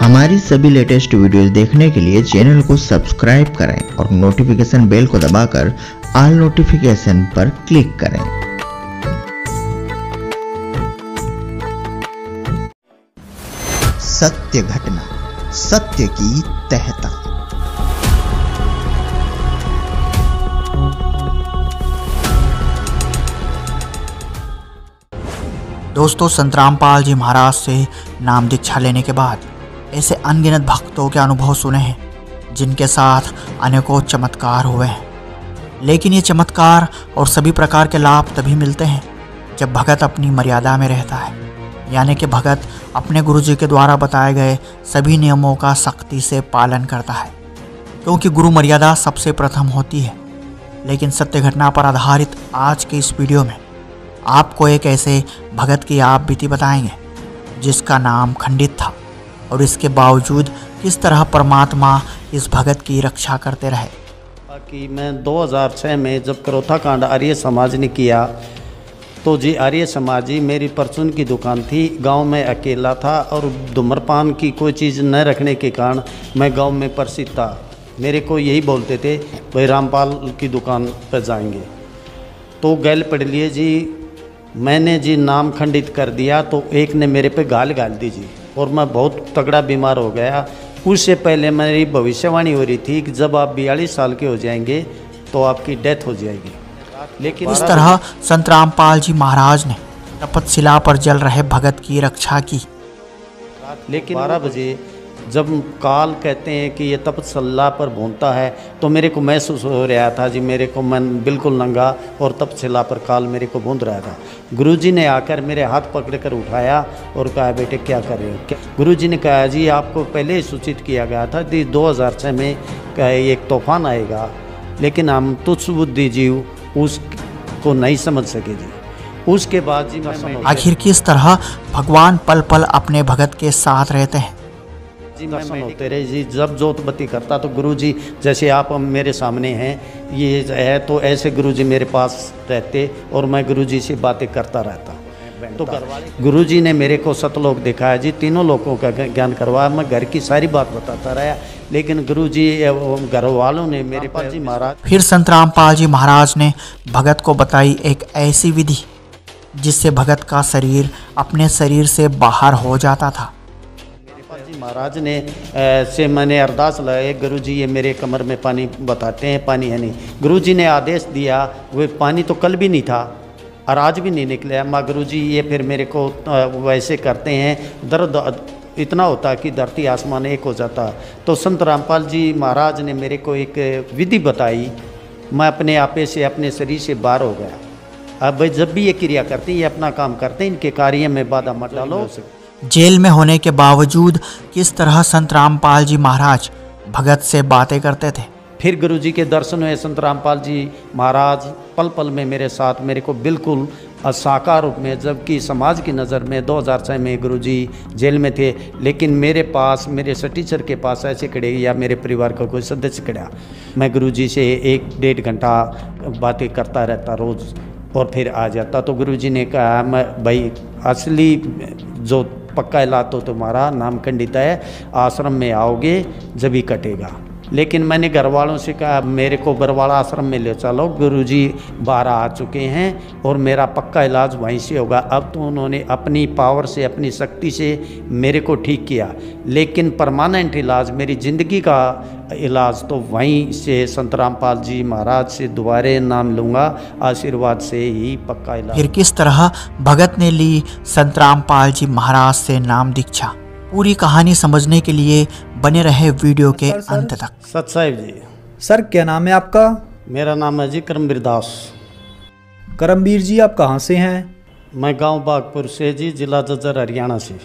हमारी सभी latest videos देखने के लिए चैनल को सब्सक्राइब करें और नोटिफिकेशन बेल को दबाकर ऑल नोटिफिकेशन पर क्लिक करें। सत्य घटना, सत्य की तहता। दोस्तों, संत रामपाल जी महाराज से नाम दीक्षा लेने के बाद ऐसे अनगिनत भक्तों के अनुभव सुने हैं जिनके साथ अनेकों चमत्कार हुए हैं। लेकिन ये चमत्कार और सभी प्रकार के लाभ तभी मिलते हैं जब भगत अपनी मर्यादा में रहता है, यानी कि भगत अपने गुरु जी के द्वारा बताए गए सभी नियमों का सख्ती से पालन करता है, क्योंकि गुरु मर्यादा सबसे प्रथम होती है। लेकिन सत्य घटना पर आधारित आज के इस वीडियो में आपको एक ऐसे भगत की आप बीती बताएंगे जिसका नाम खंडित था और इसके बावजूद किस तरह परमात्मा इस भगत की रक्षा करते रहे। कि मैं 2006 में जब करोथा कांड आर्य समाज ने किया तो जी आर्य समाज जी मेरी परचून की दुकान थी, गांव में अकेला था और धूम्रपान की कोई चीज़ न रखने के कारण मैं गांव में प्रसिद्ध था। मेरे को यही बोलते थे भाई रामपाल की दुकान पर जाएंगे, तो गैल पढ़ लिए जी। मैंने जी नाम खंडित कर दिया तो एक ने मेरे पे गाल दी जी और मैं बहुत तगड़ा बीमार हो गया। उससे पहले मेरी भविष्यवाणी हो रही थी कि जब आप 42 साल के हो जाएंगे तो आपकी डेथ हो जाएगी। लेकिन इस तरह संत रामपाल जी महाराज ने तपतशिला पर जल रहे भगत की रक्षा की। लेकिन 12 बजे जब काल कहते हैं कि ये तपतशिला पर भूनता है तो मेरे को महसूस हो रहा था जी, मेरे को मन बिल्कुल नंगा और तपतशिला पर काल मेरे को भून रहा था। गुरुजी ने आकर मेरे हाथ पकड़कर उठाया और कहा बेटे क्या कर रहे हो। गुरुजी ने कहा जी आपको पहले ही सूचित किया गया था कि 2006 में एक तूफान आएगा, लेकिन हम तुच्छ बुद्धि जीव उसको नहीं समझ सके जी। उसके बाद जी मैं आखिर किस तरह भगवान पल पल अपने भगत के साथ रहते हैं। जी दर्शन होते रहे जी। जब जोत बत्ती करता तो गुरुजी जैसे आप मेरे सामने हैं ये है, तो ऐसे गुरुजी मेरे पास रहते और मैं गुरुजी से बातें करता रहता। तो गुरुजी ने मेरे को सतलोक दिखाया जी, तीनों लोगों का ज्ञान करवाया। मैं घर की सारी बात बताता रहा, लेकिन गुरुजी घर वालों ने मेरे पास जी महाराज। फिर संत रामपाल जी महाराज ने भगत को बताई एक ऐसी विधि जिससे भगत का शरीर अपने शरीर से बाहर हो जाता था। महाराज ने से मैंने अरदास लगाई, गुरुजी ये मेरे कमर में पानी बताते हैं, पानी है नहीं। गुरुजी ने आदेश दिया, वो पानी तो कल भी नहीं था और आज भी नहीं निकला। माँ गुरुजी ये फिर मेरे को वैसे करते हैं, दर्द इतना होता कि धरती आसमान एक हो जाता। तो संत रामपाल जी महाराज ने मेरे को एक विधि बताई, मैं अपने आपे से अपने शरीर से बाहर हो गया। अब जब भी ये क्रिया करते हैं, ये अपना काम करते हैं, इनके कार्य में बाधा मत डालो। जेल में होने के बावजूद किस तरह संत रामपाल जी महाराज भगत से बातें करते थे। फिर गुरुजी के दर्शन हुए। संत रामपाल जी महाराज पल पल में मेरे साथ, मेरे को बिल्कुल साकार रूप में, जबकि समाज की नज़र में 2006 में गुरुजी जेल में थे, लेकिन मेरे पास, मेरे टीचर के पास ऐसे खड़े या मेरे परिवार का कोई सदस्य खड़ा, मैं गुरुजी से 1-1.5 घंटा बातें करता रहता रोज़ और फिर आ जाता। तो गुरुजी ने कहा मैं भाई असली जो पक्का इलाज तो तुम्हारा नाम खंडित है, आश्रम में आओगे जब ही कटेगा। लेकिन मैंने घर वालों से कहा मेरे को बरवाड़ा आश्रम में ले चलो, गुरुजी बाहर आ चुके हैं और मेरा पक्का इलाज वहीं से होगा। अब तो उन्होंने अपनी पावर से, अपनी शक्ति से मेरे को ठीक किया, लेकिन परमानेंट इलाज, मेरी ज़िंदगी का इलाज तो वहीं से संत रामपाल जी महाराज से दोबारे नाम लूँगा, आशीर्वाद से ही पक्का इलाज। फिर किस तरह भगत ने ली संत रामपाल जी महाराज से नाम दीक्षा, पूरी कहानी समझने के लिए बने रहे वीडियो के अंत तक। सत साहिब जी। सर क्या नाम है आपका? मेरा नाम है जी करमवीर दास। करमवीर जी आप कहाँ से हैं? मैं गांव बागपुर से जी, जिला जज्जर हरियाणा से।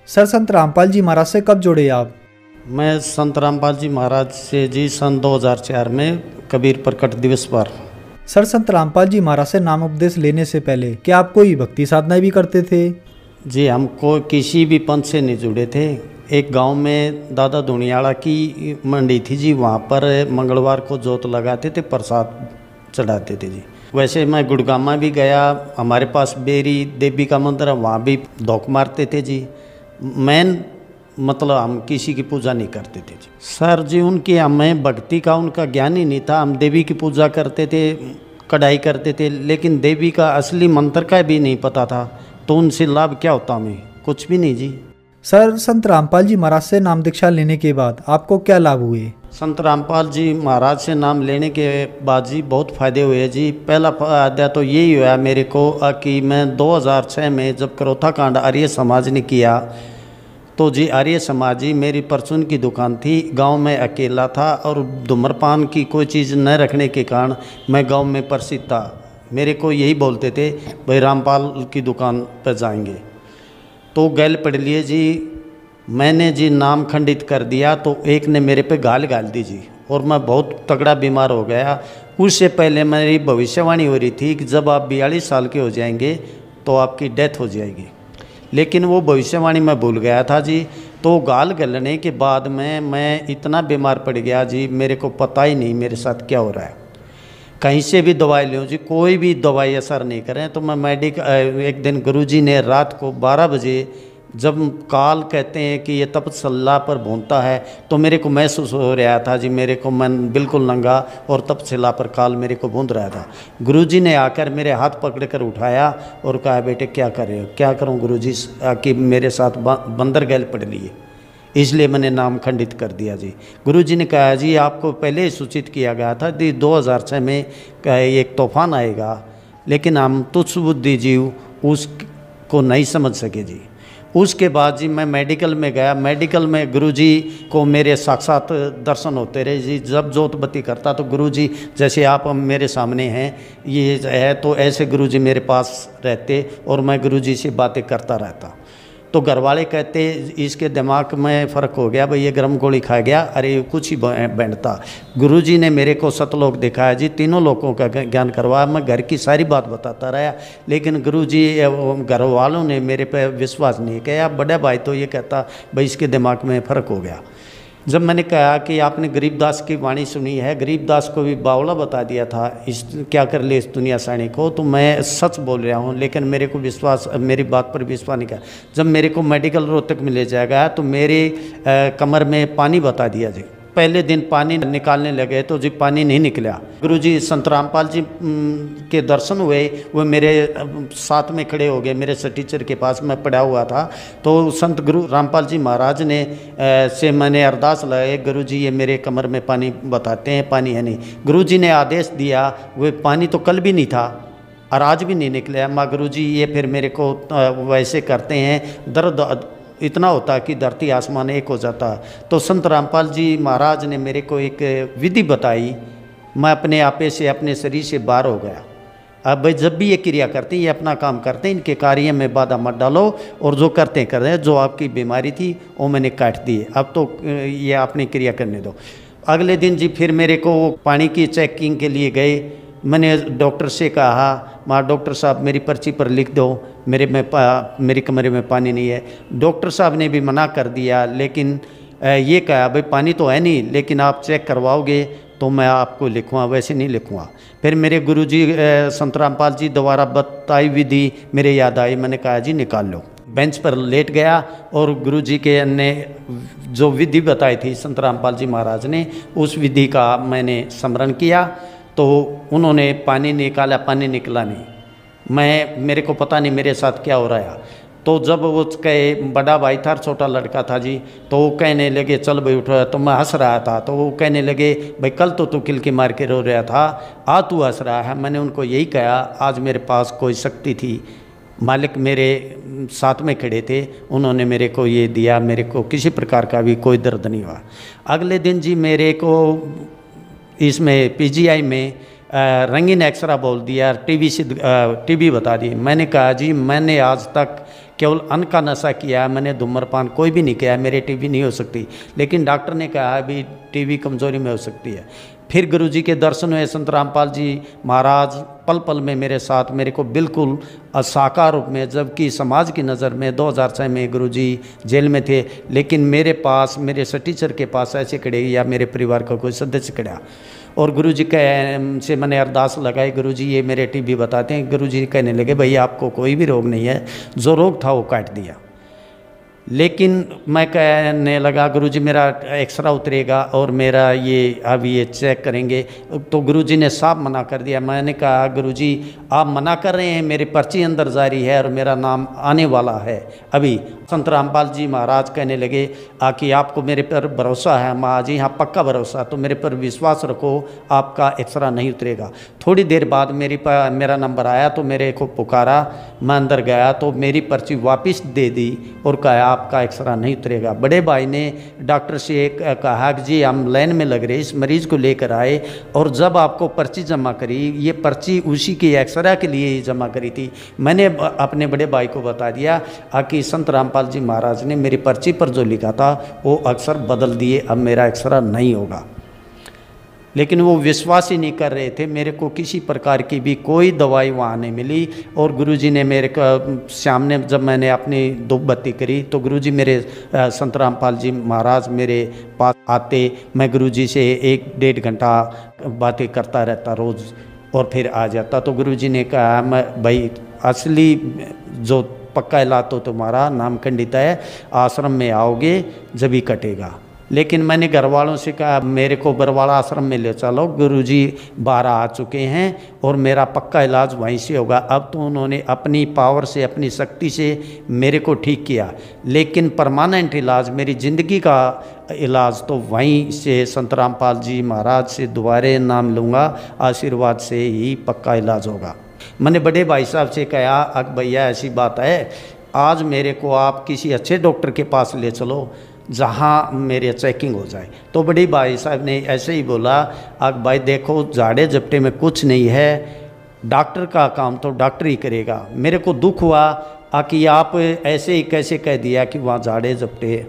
सर संत रामपाल जी महाराज से कब जुड़े आप? मैं संत रामपाल जी महाराज से जी सन 2004 में कबीर प्रकट दिवस पर। सर संत रामपाल जी महाराज से नाम उपदेश लेने से पहले क्या आप कोई भक्ति साधना भी करते थे? जी हमको किसी भी पंथ से नहीं जुड़े थे। एक गांव में दादा दुनियाड़ा की मंडी थी जी, वहाँ पर मंगलवार को जोत लगाते थे, प्रसाद चढ़ाते थे जी। वैसे मैं गुड़गामा भी गया, हमारे पास बेरी देवी का मंदिर है, वहाँ भी धोख मारते थे जी। मेन मतलब हम किसी की पूजा नहीं करते थे जी। सर जी उनकी हमें भक्ति का उनका ज्ञान ही नहीं था। हम देवी की पूजा करते थे, कढ़ाई करते थे, लेकिन देवी का असली मंत्र का भी नहीं पता था। तो उनसे लाभ क्या होता हमें? कुछ भी नहीं जी। सर, संत रामपाल जी महाराज से नाम दीक्षा लेने के बाद आपको क्या लाभ हुए? संत रामपाल जी महाराज से नाम लेने के बाद जी बहुत फ़ायदे हुए जी। पहला फायदा तो यही हुआ मेरे को कि मैं 2006 में जब करोथा कांड आर्य समाज ने किया, तो जी आर्य समाज जी मेरी परचून की दुकान थी, गांव में अकेला था और धूम्रपान की कोई चीज़ न रखने के कारण मैं गांव में प्रसिद्ध था। मेरे को यही बोलते थे भाई रामपाल की दुकान पर जाएंगे। तो गैल पढ़ लिए जी। मैंने जी नाम खंडित कर दिया तो एक ने मेरे पे गाल दी जी और मैं बहुत तगड़ा बीमार हो गया। उससे पहले मेरी भविष्यवाणी हो रही थी कि जब आप 42 साल के हो जाएंगे तो आपकी डेथ हो जाएगी, लेकिन वो भविष्यवाणी मैं भूल गया था जी। तो गाल गलने के बाद मैं इतना बीमार पड़ गया जी, मेरे को पता ही नहीं मेरे साथ क्या हो रहा है। कहीं से भी दवाई लूँ जी, कोई भी दवाई असर नहीं करें। तो मैं एक दिन गुरुजी ने रात को 12 बजे जब काल कहते हैं कि ये तपस्या पर भूनता है, तो मेरे को महसूस हो रहा था जी, मेरे को मन बिल्कुल नंगा और तपस्या पर काल मेरे को भून रहा था। गुरुजी ने आकर मेरे हाथ पकड़ कर उठाया और कहा बेटे क्या कर रहे हो? क्या करूं गुरुजी कि मेरे साथ बंदर गैल पड़ लिए, इसलिए मैंने नाम खंडित कर दिया जी। गुरुजी ने कहा जी आपको पहले ही सूचित किया गया था कि 2006 में एक तूफान आएगा, लेकिन हम तुच्छ बुद्धि जीव उसको नहीं समझ सके जी। उसके बाद जी मैं मेडिकल में गया। मेडिकल में गुरुजी को मेरे साक्षात दर्शन होते रहे जी। जब जोतबत्ती करता तो गुरुजी जैसे आप मेरे सामने हैं ये है, तो ऐसे गुरुजी मेरे पास रहते और मैं गुरुजी से बातें करता रहता। तो घर वाले कहते इसके दिमाग में फ़र्क हो गया भाई, ये गर्म गोली खा गया, अरे कुछ ही बैंडता। गुरुजी ने मेरे को सतलोक दिखाया जी, तीनों लोगों का ज्ञान करवाया। मैं घर की सारी बात बताता रहा, लेकिन गुरुजी घर वालों ने मेरे पे विश्वास नहीं किया। बड़ा भाई तो ये कहता भाई इसके दिमाग में फ़र्क हो गया। जब मैंने कहा कि आपने गरीबदास की वाणी सुनी है, गरीबदास को भी बावला बता दिया था इस क्या कर ले इस दुनिया साणी को, तो मैं सच बोल रहा हूँ, लेकिन मेरे को विश्वास, मेरी बात पर विश्वास नहीं किया। जब मेरे को मेडिकल रोहतक में ले जाया गया तो मेरे कमर में पानी बता दिया जी। पहले दिन पानी निकालने लगे तो जी पानी नहीं निकला। गुरुजी संत रामपाल जी के दर्शन हुए, वो मेरे साथ में खड़े हो गए, मेरे टीचर के पास मैं पड़ा हुआ था। तो संत गुरु रामपाल जी महाराज ने से मैंने अरदास लगाई, गुरुजी ये मेरे कमर में पानी बताते हैं, पानी है नहीं। गुरुजी ने आदेश दिया, वो पानी तो कल भी नहीं था और आज भी नहीं निकला। माँ गुरुजी ये फिर मेरे को वैसे करते हैं, दर्द इतना होता कि धरती आसमान एक हो जाता। तो संत रामपाल जी महाराज ने मेरे को एक विधि बताई, मैं अपने आपे से अपने शरीर से बाहर हो गया। अब भाई जब भी ये क्रिया करते हैं, ये अपना काम करते हैं, इनके कार्य में बाधा मत डालो और जो करते हैं कर रहे हैं। जो आपकी बीमारी थी वो मैंने काट दी, अब तो ये अपनी क्रिया करने दो। अगले दिन जी फिर मेरे को पानी की चेकिंग के लिए गए। मैंने डॉक्टर से कहा माँ डॉक्टर साहब मेरी पर्ची पर लिख दो, मेरे कमरे में पानी नहीं है। डॉक्टर साहब ने भी मना कर दिया, लेकिन ये कहा भाई पानी तो है नहीं, लेकिन आप चेक करवाओगे तो मैं आपको लिखूँगा, वैसे नहीं लिखूँगा। फिर मेरे गुरुजी संत रामपाल जी द्वारा बताई विधि मेरे याद आई, मैंने कहा जी निकाल लो। बेंच पर लेट गया और गुरुजी के ने जो विधि बताई थी संत रामपाल जी महाराज ने, उस विधि का मैंने स्मरण किया। तो उन्होंने पानी निकाला, पानी निकला नहीं। मेरे को पता नहीं मेरे साथ क्या हो रहा है। तो जब वो कहे बड़ा भाई था, छोटा लड़का था जी, तो वो कहने लगे चल भाई उठ। तो मैं हंस रहा था, तो वो कहने लगे भाई कल तो तू किलकी मार के रो रहा था, आज तू हंस रहा है। मैंने उनको यही कहा आज मेरे पास कोई शक्ति थी, मालिक मेरे साथ में खड़े थे, उन्होंने मेरे को ये दिया, मेरे को किसी प्रकार का भी कोई दर्द नहीं हुआ। अगले दिन जी मेरे को इसमें पीजीआई में रंगीन एक्सरा बोल दिया, टीबी बता दी। मैंने कहा जी मैंने आज तक केवल अन्न का नशा किया है, मैंने धूम्रपान कोई भी नहीं किया, मेरे टीबी नहीं हो सकती। लेकिन डॉक्टर ने कहा अभी टीबी कमजोरी में हो सकती है। फिर गुरुजी के दर्शन हुए। संत रामपाल जी महाराज पल पल में मेरे साथ, मेरे को बिल्कुल साकार रूप में, जबकि समाज की नज़र में 2006 में गुरुजी जेल में थे, लेकिन मेरे पास, मेरे टीचर के पास ऐसे खड़े या मेरे परिवार का कोई सदस्य खड़ा। और गुरुजी से मैंने अरदास लगाई, गुरुजी ये मेरे टीबी बताते हैं। गुरुजी कहने लगे भाई आपको कोई भी रोग नहीं है, जो रोग था वो काट दिया। लेकिन मैं कहने लगा गुरुजी मेरा एक्सरा उतरेगा और मेरा ये अब ये चेक करेंगे, तो गुरुजी ने साफ मना कर दिया। मैंने कहा गुरुजी आप मना कर रहे हैं, मेरी पर्ची अंदर जारी है और मेरा नाम आने वाला है अभी। संत रामपाल जी महाराज कहने लगे कि आपको मेरे पर भरोसा है? माँ जी हाँ पक्का भरोसा, तो मेरे पर विश्वास रखो, आपका एक्सरा नहीं उतरेगा। थोड़ी देर बाद मेरा नंबर आया तो मेरे को पुकारा, मैं अंदर गया तो मेरी पर्ची वापस दे दी और कहा आपका एक्सरा नहीं उतरेगा। बड़े भाई ने डॉक्टर से कहा कि जी हम लाइन में लग रहे, इस मरीज़ को लेकर आए और जब आपको पर्ची जमा करी, ये पर्ची उसी के एक्सरा के लिए ही जमा करी थी। मैंने अपने बड़े भाई को बता दिया कि संत रामपाल जी महाराज ने मेरी पर्ची पर जो लिखा था वो अक्सर बदल दिए, अब मेरा एक्सरा नहीं होगा। लेकिन वो विश्वास ही नहीं कर रहे थे। मेरे को किसी प्रकार की भी कोई दवाई वहाँ नहीं मिली। और गुरुजी ने मेरे को सामने जब मैंने अपनी धूप बत्ती करी तो गुरुजी मेरे संत रामपाल जी महाराज मेरे पास आते, मैं गुरुजी से 1-1.5 घंटा बातें करता रहता रोज़ और फिर आ जाता। तो गुरुजी ने कहा मैं भाई असली जो पक्का इलाज तो तुम्हारा नाम खंडित है, आश्रम में आओगे जब ही कटेगा। लेकिन मैंने घर वालों से कहा मेरे को बरवाड़ा आश्रम में ले चलो, गुरुजी बाहर आ चुके हैं और मेरा पक्का इलाज वहीं से होगा। अब तो उन्होंने अपनी पावर से अपनी शक्ति से मेरे को ठीक किया, लेकिन परमानेंट इलाज मेरी ज़िंदगी का इलाज तो वहीं से संत रामपाल जी महाराज से दोबारे नाम लूँगा, आशीर्वाद से ही पक्का इलाज होगा। मैंने बड़े भाई साहब से कहा अब भैया ऐसी बात है, आज मेरे को आप किसी अच्छे डॉक्टर के पास ले चलो जहाँ मेरे चेकिंग हो जाए। तो बड़ी भाई साहब ने ऐसे ही बोला भाई देखो झाड़े झपटे में कुछ नहीं है, डॉक्टर का काम तो डॉक्टर ही करेगा। मेरे को दुख हुआ कि आप ऐसे ही कैसे कह दिया कि वहाँ झाड़े झपटे,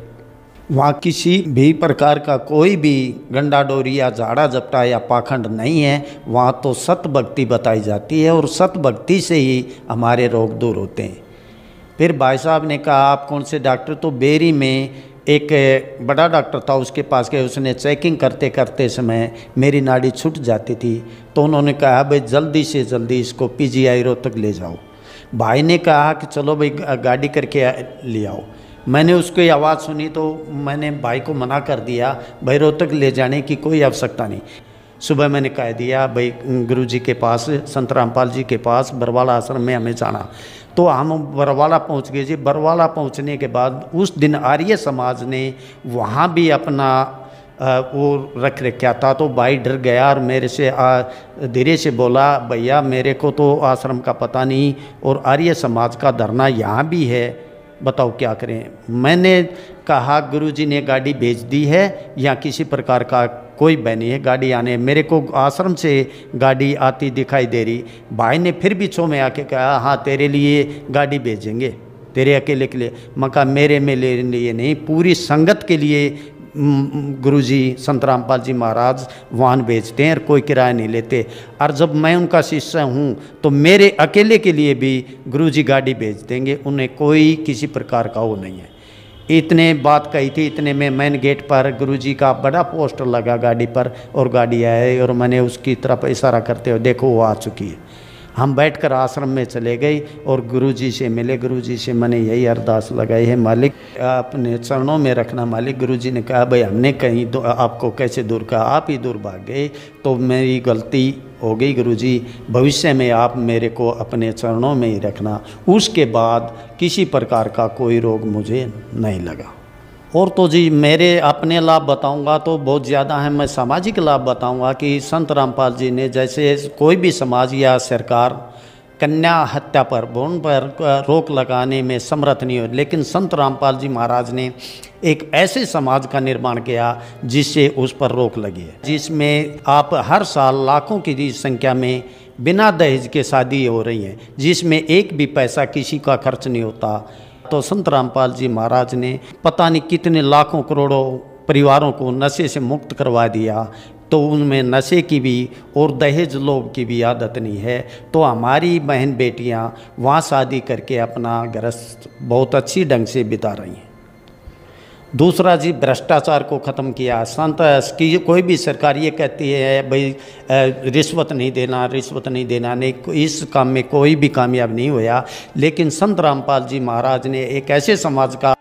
वहाँ किसी भी प्रकार का कोई भी गंडा डोरी या झाड़ा झपटा या पाखंड नहीं है। वहाँ तो सत भक्ति बताई जाती है और सत भक्ति से ही हमारे रोग दूर होते हैं। फिर भाई साहब ने कहा आप कौन से डॉक्टर? तो बेरी में एक बड़ा डॉक्टर था, उसके पास गए। उसने चेकिंग करते करते समय मेरी नाड़ी छूट जाती थी, तो उन्होंने कहा भाई जल्दी से जल्दी इसको PGI रोहतक ले जाओ। भाई ने कहा कि चलो भाई गाड़ी करके ले आओ। मैंने उसकी आवाज़ सुनी तो मैंने भाई को मना कर दिया, भाई रोहतक ले जाने की कोई आवश्यकता नहीं। सुबह मैंने कह दिया भाई गुरुजी के पास, संत रामपाल जी के पास बरवाड़ा आश्रम में हमें जाना। तो हम बरवाड़ा पहुंच गए जी। बरवाड़ा पहुंचने के बाद उस दिन आर्य समाज ने वहाँ भी अपना वो रख रखा था। तो भाई डर गया और मेरे से धीरे से बोला भैया मेरे को तो आश्रम का पता नहीं और आर्य समाज का धरना यहाँ भी है, बताओ क्या करें। मैंने कहा गुरुजी ने गाड़ी भेज दी है या किसी प्रकार का कोई भय नहीं है, गाड़ी आने। मेरे को आश्रम से गाड़ी आती दिखाई दे रही। भाई ने फिर भी छो में आके कहा हाँ तेरे लिए गाड़ी भेजेंगे, तेरे अकेले के लिए। मैं कहा मेरे में लिए नहीं, पूरी संगत के लिए गुरुजी संत रामपाल जी महाराज वाहन भेजते हैं और कोई किराया नहीं लेते। और जब मैं उनका शिष्य हूँ तो मेरे अकेले के लिए भी गुरुजी गाड़ी भेज देंगे, उन्हें कोई किसी प्रकार का वो नहीं है। इतने बात कही थी, इतने में मेन गेट पर गुरुजी का बड़ा पोस्टर लगा गाड़ी पर और गाड़ी आए और मैंने उसकी तरफ इशारा करते हुए देखो वो आ चुकी है। हम बैठकर आश्रम में चले गए और गुरुजी से मिले। गुरुजी से मैंने यही अरदास लगाई है मालिक अपने चरणों में रखना मालिक। गुरुजी ने कहा भाई हमने कहीं आपको कैसे दूर कहा, आप ही दूर भाग गए तो मेरी गलती हो गई गुरुजी, भविष्य में आप मेरे को अपने चरणों में ही रखना। उसके बाद किसी प्रकार का कोई रोग मुझे नहीं लगा। और तो जी मेरे अपने लाभ बताऊंगा तो बहुत ज़्यादा हैं। मैं सामाजिक लाभ बताऊंगा कि संत रामपाल जी ने जैसे कोई भी समाज या सरकार कन्या हत्या पर, भ्रूण पर रोक लगाने में समर्थ नहीं हो, लेकिन संत रामपाल जी महाराज ने एक ऐसे समाज का निर्माण किया जिससे उस पर रोक लगी है, जिसमें आप हर साल लाखों की संख्या में बिना दहेज के शादी हो रही हैं, जिसमें एक भी पैसा किसी का खर्च नहीं होता। तो संत रामपाल जी महाराज ने पता नहीं कितने लाखों करोड़ों परिवारों को नशे से मुक्त करवा दिया। तो उनमें नशे की भी और दहेज लोभ की भी आदत नहीं है। तो हमारी बहन बेटियां वहाँ शादी करके अपना गृहस्थ बहुत अच्छी ढंग से बिता रही हैं। दूसरा जी भ्रष्टाचार को ख़त्म किया। संत की कोई भी सरकार ये कहती है भाई रिश्वत नहीं देना, रिश्वत नहीं देना, नहीं, इस काम में कोई भी कामयाब नहीं हुआ। लेकिन संत रामपाल जी महाराज ने एक ऐसे समाज का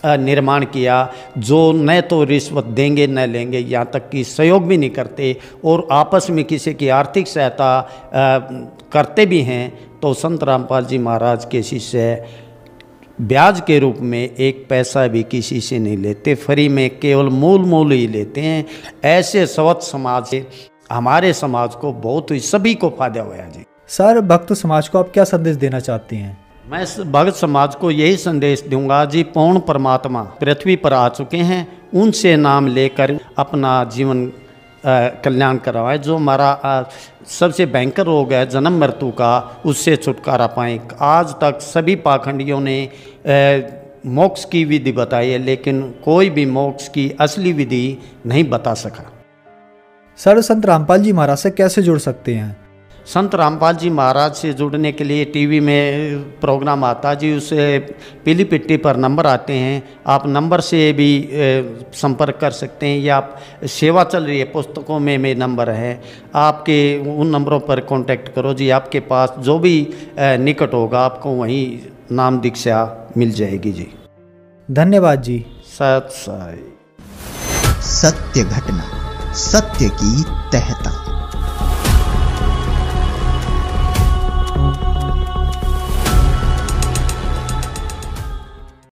निर्माण किया, जो न तो रिश्वत देंगे न लेंगे, यहाँ तक कि सहयोग भी नहीं करते, और आपस में किसी की आर्थिक सहायता करते भी हैं तो संत रामपाल जी महाराज के शिष्य ब्याज के रूप में एक पैसा भी किसी से नहीं लेते, फ्री में केवल मूल ही लेते हैं। ऐसे स्वच्छ समाज से हमारे समाज को बहुत ही सभी को फायदा हुआ है जी। सर, भक्त समाज को आप क्या संदेश देना चाहते हैं? मैं भक्त समाज को यही संदेश दूंगा जी, पूर्ण परमात्मा पृथ्वी पर आ चुके हैं, उनसे नाम लेकर अपना जीवन कल्याण करवाएं। जो हमारा सबसे भयंकर रोग है जन्म मृत्यु का, उससे छुटकारा पाएं। आज तक सभी पाखंडियों ने मोक्ष की विधि बताई है, लेकिन कोई भी मोक्ष की असली विधि नहीं बता सका। सर, संत रामपाल जी महाराज से कैसे जुड़ सकते हैं? संत रामपाल जी महाराज से जुड़ने के लिए टीवी में प्रोग्राम आता जी, उसे पीली पिट्टी पर नंबर आते हैं, आप नंबर से भी संपर्क कर सकते हैं, या आप सेवा चल रही है पुस्तकों में नंबर है, आपके उन नंबरों पर कांटेक्ट करो जी। आपके पास जो भी निकट होगा आपको वहीं नाम दीक्षा मिल जाएगी जी। धन्यवाद जी। सत साई। सत्य घटना, सत्य की तहता।